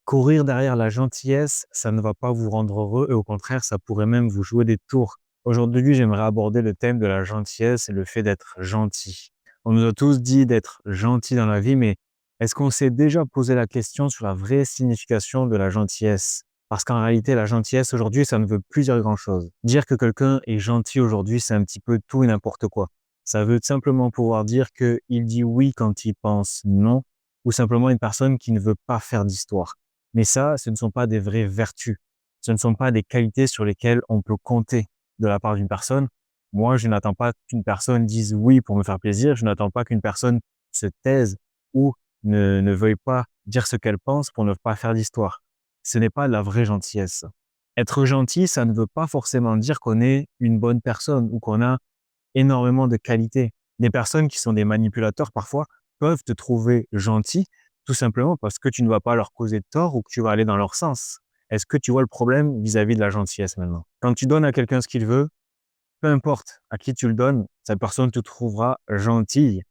Courir derrière la gentillesse, ça ne va pas vous rendre heureux et au contraire, ça pourrait même vous jouer des tours. Aujourd'hui, j'aimerais aborder le thème de la gentillesse et le fait d'être gentil. On nous a tous dit d'être gentil dans la vie, mais est-ce qu'on s'est déjà posé la question sur la vraie signification de la gentillesse? Parce qu'en réalité, la gentillesse aujourd'hui, ça ne veut plus dire grand-chose. Dire que quelqu'un est gentil aujourd'hui, c'est un petit peu tout et n'importe quoi. Ça veut simplement pouvoir dire qu'il dit oui quand il pense non, ou simplement une personne qui ne veut pas faire d'histoire. Mais ça, ce ne sont pas des vraies vertus. Ce ne sont pas des qualités sur lesquelles on peut compter de la part d'une personne. Moi, je n'attends pas qu'une personne dise oui pour me faire plaisir. Je n'attends pas qu'une personne se taise ou ne veuille pas dire ce qu'elle pense pour ne pas faire d'histoire. Ce n'est pas la vraie gentillesse. Être gentil, ça ne veut pas forcément dire qu'on est une bonne personne ou qu'on a énormément de qualités. Des personnes qui sont des manipulateurs parfois peuvent te trouver gentil tout simplement parce que tu ne vas pas leur causer de tort ou que tu vas aller dans leur sens. Est-ce que tu vois le problème vis-à-vis de la gentillesse maintenant? Quand tu donnes à quelqu'un ce qu'il veut, peu importe à qui tu le donnes, cette personne te trouvera gentille,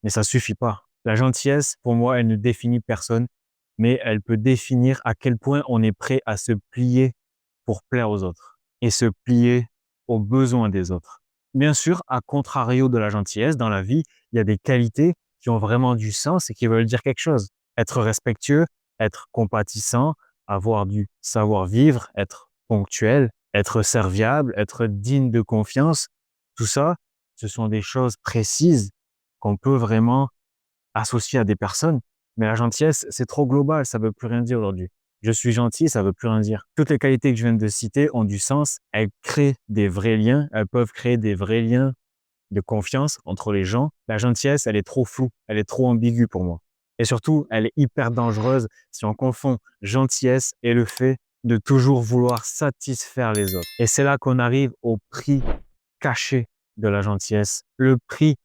mais ça suffit pas. La gentillesse, pour moi, elle ne définit personne, mais elle peut définir à quel point on est prêt à se plier pour plaire aux autres et se plier aux besoins des autres. Bien sûr, à contrario de la gentillesse, dans la vie, il y a des qualités qui ont vraiment du sens et qui veulent dire quelque chose. Être respectueux, être compatissant, avoir du savoir-vivre, être ponctuel, être serviable, être digne de confiance. Tout ça, ce sont des choses précises qu'on peut vraiment associer à des personnes. Mais la gentillesse, c'est trop global, ça veut plus rien dire aujourd'hui. Je suis gentil, ça veut plus rien dire. Toutes les qualités que je viens de citer ont du sens. Elles créent des vrais liens. Elles peuvent créer des vrais liens de confiance entre les gens. La gentillesse, elle est trop floue. Elle est trop ambiguë pour moi. Et surtout, elle est hyper dangereuse si on confond gentillesse et le fait de toujours vouloir satisfaire les autres. Et c'est là qu'on arrive au prix caché de la gentillesse. Le prix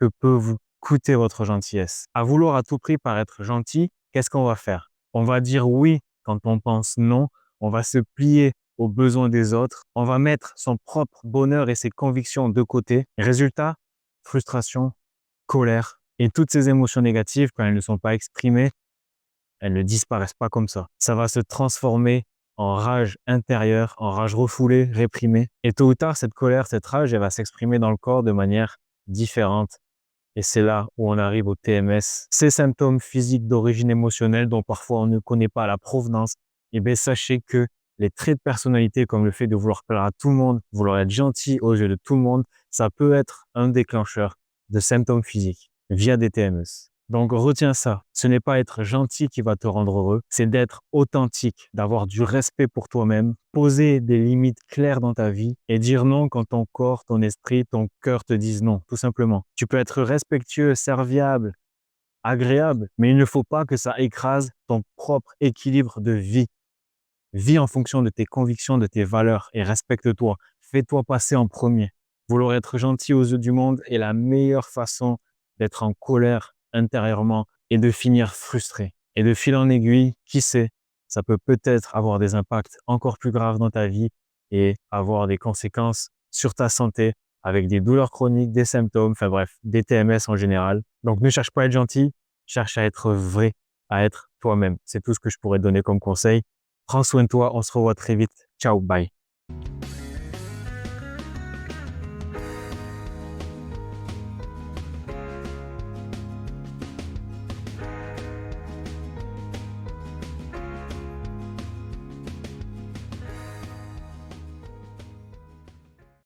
que peut vous coûter votre gentillesse. À vouloir à tout prix paraître gentil, qu'est-ce qu'on va faire? On va dire oui quand on pense non. On va se plier aux besoins des autres. On va mettre son propre bonheur et ses convictions de côté. Résultat, frustration, colère et toutes ces émotions négatives, quand elles ne sont pas exprimées, elles ne disparaissent pas comme ça. Ça va se transformer en rage intérieure, en rage refoulée, réprimée. Et tôt ou tard, cette colère, cette rage, elle va s'exprimer dans le corps de manière différente. Et c'est là où on arrive au TMS. Ces symptômes physiques d'origine émotionnelle dont parfois on ne connaît pas la provenance, eh bien, sachez que les traits de personnalité comme le fait de vouloir plaire à tout le monde, vouloir être gentil aux yeux de tout le monde, ça peut être un déclencheur de symptômes physiques via des TMS. Donc retiens ça, ce n'est pas être gentil qui va te rendre heureux, c'est d'être authentique, d'avoir du respect pour toi-même, poser des limites claires dans ta vie et dire non quand ton corps, ton esprit, ton cœur te disent non, tout simplement. Tu peux être respectueux, serviable, agréable, mais il ne faut pas que ça écrase ton propre équilibre de vie. Vis en fonction de tes convictions, de tes valeurs et respecte-toi. Fais-toi passer en premier. Vouloir être gentil aux yeux du monde est la meilleure façon d'être en colère intérieurement et de finir frustré. Et de fil en aiguille, qui sait, ça peut peut-être avoir des impacts encore plus graves dans ta vie et avoir des conséquences sur ta santé avec des douleurs chroniques, des symptômes, enfin bref, des TMS en général. Donc ne cherche pas à être gentil, cherche à être vrai, à être toi-même. C'est tout ce que je pourrais te donner comme conseil. Prends soin de toi, on se revoit très vite. Ciao, bye.